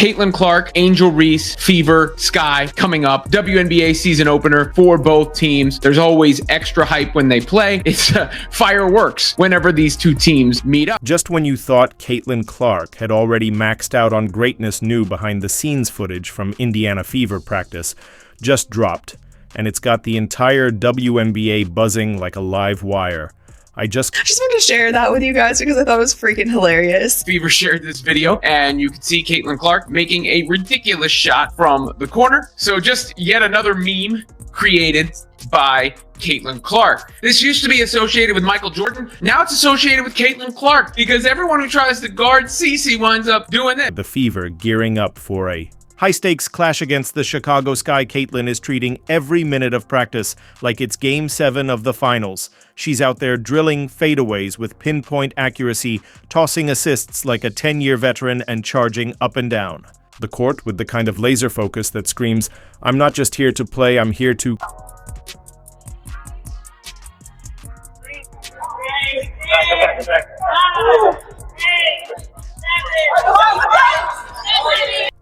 Caitlin Clark, Angel Reese, Fever, Sky coming up. WNBA season opener for both teams. There's always extra hype when they play. It's fireworks whenever these two teams meet up. Just when you thought Caitlin Clark had already maxed out on greatness new behind-the-scenes footage from Indiana Fever practice, just dropped, and it's got the entire WNBA buzzing like a live wire. I just wanted to share that with you guys because I thought it was freaking hilarious. Fever shared this video, and you can see Caitlin Clark making a ridiculous shot from the corner. So just yet another meme created by Caitlin Clark. This used to be associated with Michael Jordan. Now it's associated with Caitlin Clark because everyone who tries to guard Cece winds up doing it. The Fever gearing up for a high-stakes clash against the Chicago Sky. Caitlin is treating every minute of practice like it's Game 7 of the finals. She's out there drilling fadeaways with pinpoint accuracy, tossing assists like a 10-year veteran, and charging up and down the court with the kind of laser focus that screams, "I'm not just here to play, I'm here to..."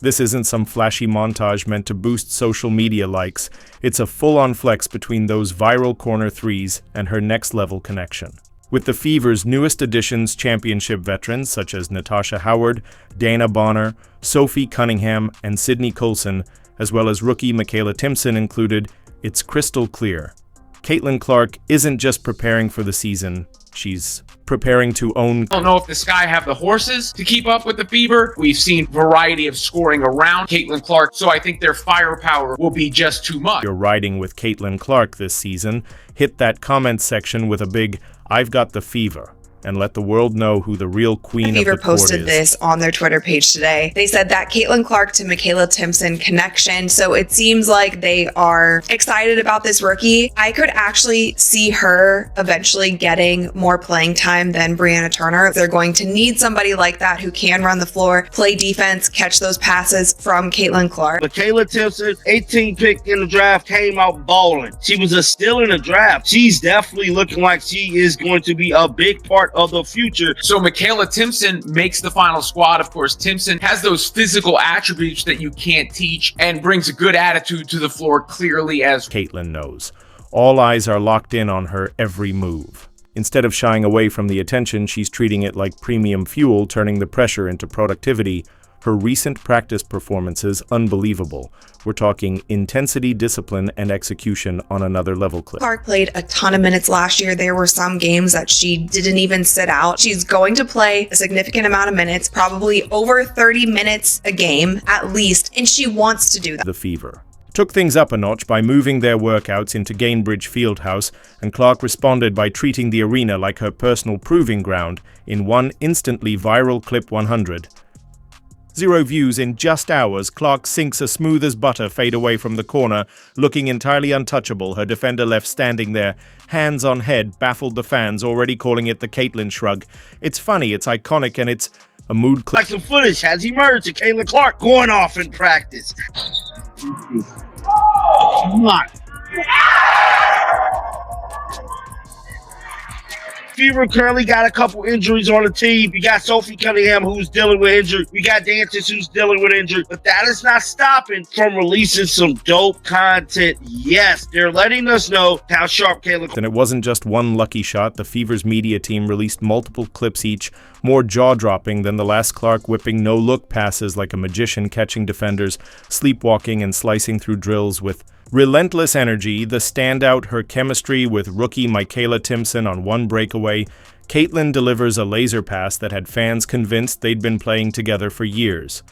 This isn't some flashy montage meant to boost social media likes. It's a full-on flex between those viral corner threes and her next-level connection. With the Fever's newest additions, championship veterans such as Natasha Howard, Dana Bonner, Sophie Cunningham, and Sydney Colson, as well as rookie Michaela Timpson included, it's crystal clear. Caitlin Clark isn't just preparing for the season, she's preparing to own. I don't know if the Sky have the horses to keep up with the Fever. We've seen variety of scoring around Caitlin Clark, so I think their firepower will be just too much. You're riding with Caitlin Clark this season. Hit that comment section with a big "I've got the Fever," and let the world know who the real queen of the Fever court posted is. this on their Twitter page today. They said that Caitlin Clark to Michaela Timpson connection. So it seems like they are excited about this rookie. I could actually see her eventually getting more playing time than Brianna Turner. They're going to need somebody like that who can run the floor, play defense, catch those passes from Caitlin Clark. Michaela Timpson, 18 pick in the draft, came out balling. She was a steal in the draft. She's definitely looking like she is going to be a big part of the future. So Michaela Timpson makes the final squad. Of course, Timpson has those physical attributes that you can't teach and brings a good attitude to the floor clearly as Caitlin knows. All eyes are locked in on her every move. Instead of shying away from the attention, she's treating it like premium fuel, turning the pressure into productivity. Her recent practice performances, unbelievable. We're talking intensity, discipline, and execution on another level. Clark played a ton of minutes last year. There were some games that she didn't even sit out. She's going to play a significant amount of minutes, probably over 30 minutes a game at least, and she wants to do that. The Fever took things up a notch by moving their workouts into Gainbridge Fieldhouse, and Clark responded by treating the arena like her personal proving ground in one instantly viral clip 100. 0 views in just hours. Clark sinks a smooth as butter fade away from the corner, looking entirely untouchable, her defender left standing there, hands on head, baffled the fans, already calling it the Caitlin shrug. It's funny, it's iconic, and it's a mood clip. Like some footage has emerged of Caitlin Clark going off in practice. Come on. Fever currently got a couple injuries on the team. We got Sophie Cunningham, who's dealing with injury. We got Dances, who's dealing with injury. But that is not stopping from releasing some dope content. Yes, they're letting us know how sharp Caitlin. And it wasn't just one lucky shot. The Fever's media team released multiple clips each, more jaw-dropping than the last. Clark whipping no-look passes like a magician, catching defenders, sleepwalking and slicing through drills with relentless energy. The standout, her chemistry with rookie Michaela Timpson on one breakaway. Caitlin delivers a laser pass that had fans convinced they'd been playing together for years.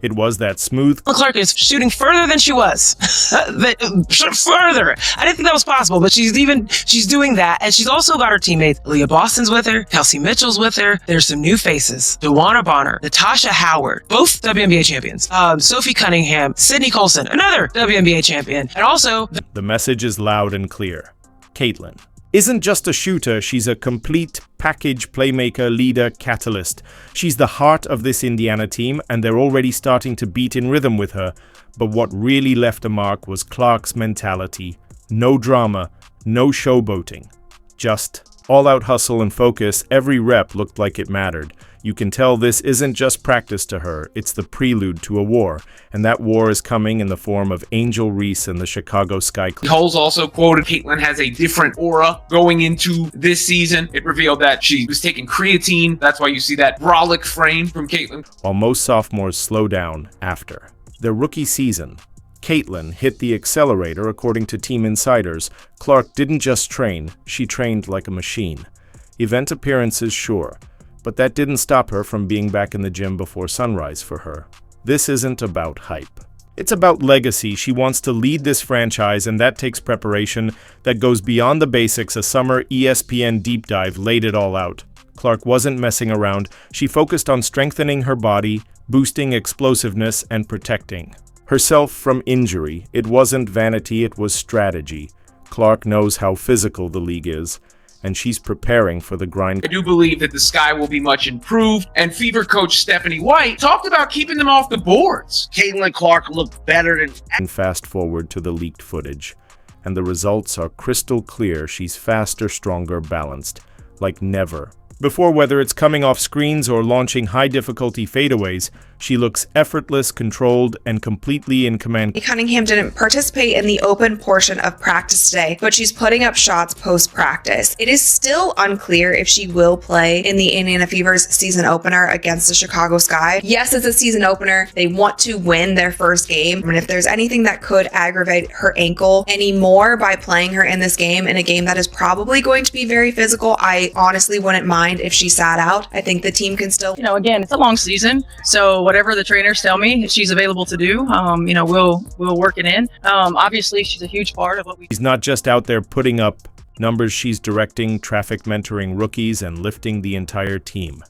It was that smooth. Clark is shooting further than she was. Further. I didn't think that was possible, but she's doing that. And she's also got her teammates. Leah Boston's with her. Kelsey Mitchell's with her. There's some new faces. Dwana Bonner, Natasha Howard, both WNBA champions. Sophie Cunningham, Sydney Colson, another WNBA champion. And also... The message is loud and clear. Caitlin isn't just a shooter, she's a complete package playmaker, leader, catalyst. She's the heart of this Indiana team, and they're already starting to beat in rhythm with her. But what really left a mark was Clark's mentality. No drama, no showboating. Just all-out hustle and focus. Every rep looked like it mattered. You can tell this isn't just practice to her, it's the prelude to a war, and that war is coming in the form of Angel Reese and the Chicago Sky. Coles also quoted Caitlin has a different aura going into this season. It revealed that she was taking creatine. That's why you see that brolic frame from Caitlin. While most sophomores slow down after their rookie season, Caitlin hit the accelerator according to Team Insiders. Clark didn't just train, she trained like a machine. Event appearances, sure, but that didn't stop her from being back in the gym before sunrise for her. This isn't about hype. It's about legacy. She wants to lead this franchise, and that takes preparation that goes beyond the basics. A summer ESPN deep dive laid it all out. Clark wasn't messing around. She focused on strengthening her body, boosting explosiveness, and protecting herself from injury. It wasn't vanity, it was strategy. Clark knows how physical the league is, and she's preparing for the grind. I do believe that the Sky will be much improved, and Fever coach Stephanie White talked about keeping them off the boards. Caitlin Clark looked better than And fast forward to the leaked footage, and the results are crystal clear. She's faster, stronger, balanced, like never before. Whether it's coming off screens or launching high-difficulty fadeaways, she looks effortless, controlled, and completely in command. Cunningham didn't participate in the open portion of practice today, but she's putting up shots post-practice. It is still unclear if she will play in the Indiana Fever's season opener against the Chicago Sky. Yes, it's a season opener. They want to win their first game, and if there's anything that could aggravate her ankle anymore by playing her in this game, in a game that is probably going to be very physical, I honestly wouldn't mind if she sat out. I think the team can still, again, it's a long season, so whatever the trainers tell me she's available to do, we'll work it in. Obviously, she's a huge part of what we. She's not just out there putting up numbers, she's directing, traffic mentoring rookies, and lifting the entire team.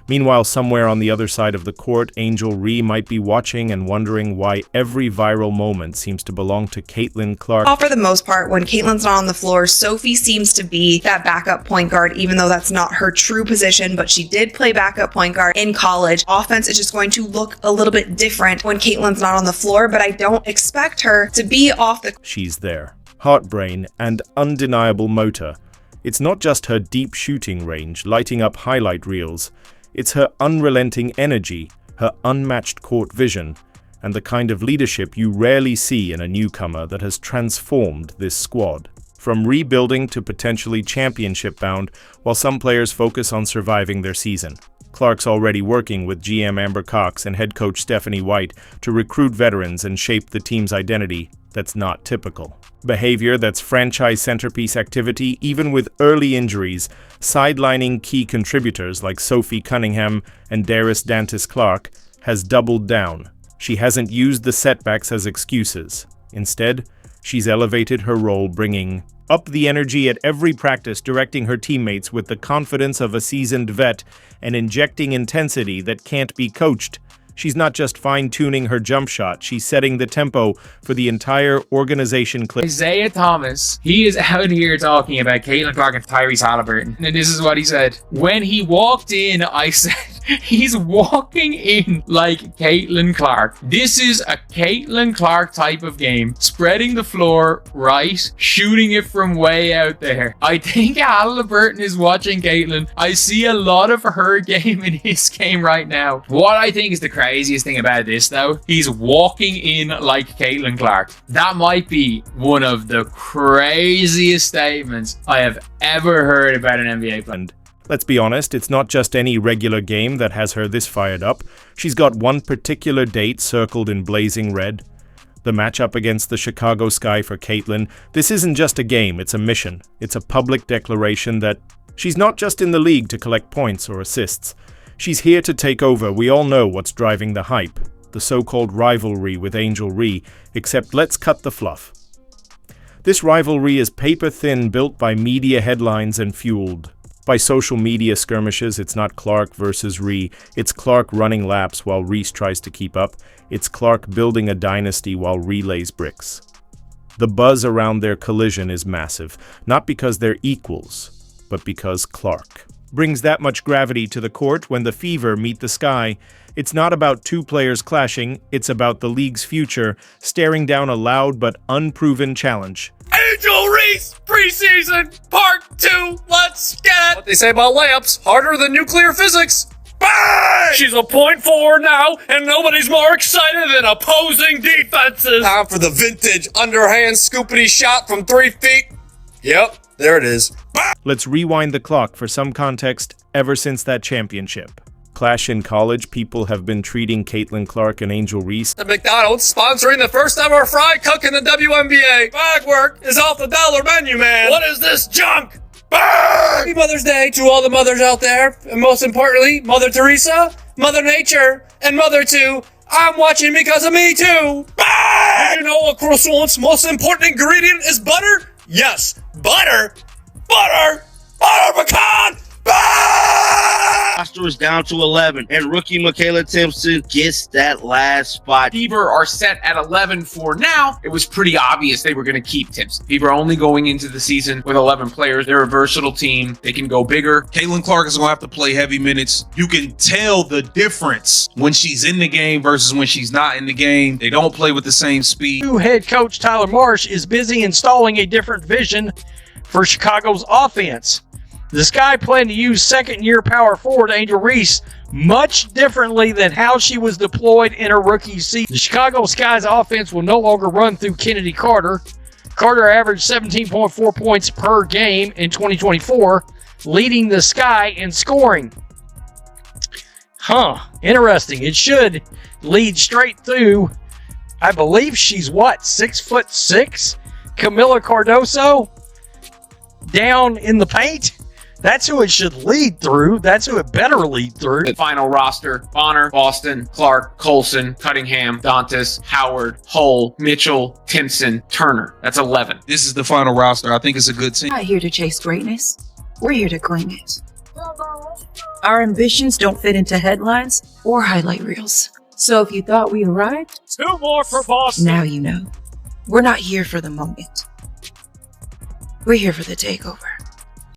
Meanwhile, somewhere on the other side of the court, Angel Reese might be watching and wondering why every viral moment seems to belong to Caitlin Clark. For the most part, when Caitlin's not on the floor, Sophie seems to be that backup point guard, even though that's not her true position, but she did play backup point guard in college. Offense is just going to look a little bit different when Caitlin's not on the floor, but I don't expect her to be off the. She's there. Heartbrain and undeniable motor. It's not just her deep shooting range, lighting up highlight reels. It's her unrelenting energy, her unmatched court vision, and the kind of leadership you rarely see in a newcomer that has transformed this squad. From rebuilding to potentially championship-bound, while some players focus on surviving their season. Clark's already working with GM Amber Cox and head coach Stephanie White to recruit veterans and shape the team's identity that's not typical. Behavior that's franchise centerpiece activity, even with early injuries, sidelining key contributors like Sophie Cunningham and Darius Dantis Clark, has doubled down. She hasn't used the setbacks as excuses. Instead, she's elevated her role, bringing up the energy at every practice, directing her teammates with the confidence of a seasoned vet, and injecting intensity that can't be coached. She's not just fine-tuning her jump shot, she's setting the tempo for the entire organization. Isaiah Thomas, he is out here talking about Caitlin Clark and Tyrese Halliburton. And this is what he said. When he walked in, I said, he's walking in like Caitlin Clark. This is a Caitlin Clark type of game. Spreading the floor right, shooting it from way out there. I think Halliburton is watching Caitlin. I see a lot of her game in his game right now. What I think is the craziest thing about this, though, he's walking in like Caitlin Clark. That might be one of the craziest statements I have ever heard about an NBA player. Let's be honest, it's not just any regular game that has her this fired up. She's got one particular date circled in blazing red. The matchup against the Chicago Sky for Caitlin. This isn't just a game, it's a mission. It's a public declaration that she's not just in the league to collect points or assists. She's here to take over. We all know what's driving the hype. The so-called rivalry with Angel Reese, except let's cut the fluff. This rivalry is paper-thin, built by media headlines and fueled by social media skirmishes. It's not Clark versus Reese. It's Clark running laps while Reese tries to keep up. It's Clark building a dynasty while Reese lays bricks. The buzz around their collision is massive, not because they're equals, but because Clark brings that much gravity to the court. When the Fever meet the Sky, it's not about two players clashing, it's about the league's future staring down a loud but unproven challenge. Angel Reese preseason part 2. Let's get it. What they say about layups, harder than nuclear physics. Bang! She's a point forward now, and nobody's more excited than opposing defenses. Time for the vintage underhand scoopity shot from 3 feet. Yep, there it is. Let's rewind the clock for some context ever since that championship. Clash in college, people have been treating Caitlin Clark and Angel Reese. The McDonald's sponsoring the first ever fry cook in the WNBA. Bag work is off the dollar menu, man. What is this junk? Bang! Happy Mother's Day to all the mothers out there. And most importantly, Mother Teresa, Mother Nature, and Mother 2. I'm watching because of me too. Bang! Did you know a croissant's most important ingredient is butter? Yes, butter. Butter. Butter pecan. Bang! Roster is down to 11, and rookie Michaela Timpson gets that last spot. Fever are set at 11 for now. It was pretty obvious they were going to keep Timpson. Fever only going into the season with 11 players. They're a versatile team. They can go bigger. Caitlin Clark is going to have to play heavy minutes. You can tell the difference when she's in the game versus when she's not in the game. They don't play with the same speed. New head coach Tyler Marsh is busy installing a different vision for Chicago's offense. The Sky plan to use second-year power forward Angel Reese much differently than how she was deployed in her rookie season. The Chicago Sky's offense will no longer run through Kennedy Carter. Carter averaged 17.4 points per game in 2024, leading the Sky in scoring. Interesting. It should lead straight through, I believe she's 6'6"? Camila Cardoso down in the paint. That's who it should lead through. That's who it better lead through. The final roster: Bonner, Boston, Clark, Colson, Cunningham, Dantas, Howard, Hull, Mitchell, Timpson, Turner. That's 11. This is the final roster. I think it's a good team. We're not here to chase greatness. We're here to claim it. Our ambitions don't fit into headlines or highlight reels. So if you thought we arrived, 2 more for Boston. now you know. We're not here for the moment. We're here for the takeover.